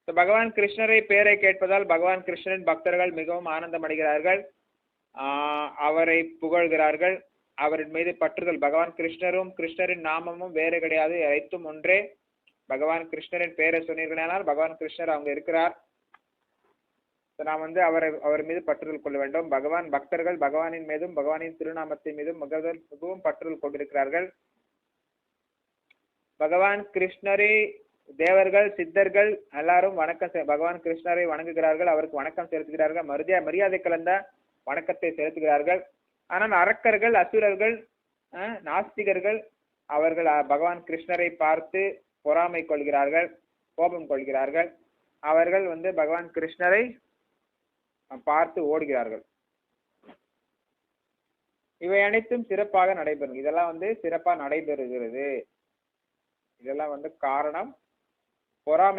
பகவான் கிருஷ்ணரை பேரை கேட்பதால் பகவான் கிருஷ்ணரின் பக்தர்கள் மிகவும் ஆனந்தம் அடைகிறார்கள், அவரை புகழ்கிறார்கள், அவரின் மீது பற்றுதல். பகவான் கிருஷ்ணரும் கிருஷ்ணரின் நாமமும் வேறு கிடையாது, அனைத்தும் ஒன்றே. பகவான் கிருஷ்ணரின் பேரை சொன்னீர்களானால் பகவான் கிருஷ்ணர் அவங்க இருக்கிறார். நாம் அவர் மீது பற்றுதல் கொள்ள வேண்டும். பகவான் பக்தர்கள் பகவானின் மீதும் பகவானின் திருநாமத்தின் மீதும் மிகவும் பற்றுதல் கொண்டிருக்கிறார்கள். பகவான் கிருஷ்ணரை தேவர்கள் சித்தர்கள் எல்லாரும் பகவான் கிருஷ்ணரை வணங்குகிறார்கள், அவருக்கு வணக்கம் செலுத்துகிறார்கள், மரியாதை கலந்த வணக்கத்தை செலுத்துகிறார்கள். ஆனால் அரக்கர்கள் அசுரர்கள் நாஸ்திகர்கள் அவர்கள் பகவான் கிருஷ்ணரை பார்த்து பொறாமை கொள்கிறார்கள், கோபம் கொள்கிறார்கள். அவர்கள் பகவான் கிருஷ்ணரை பார்த்து ஓடுகிறார்கள். இவை அனைத்தும் சிறப்பாக நடைபெறும். இதெல்லாம் சிறப்பாக நடைபெறுகிறது. இதெல்லாம் காரணம் பொறாமை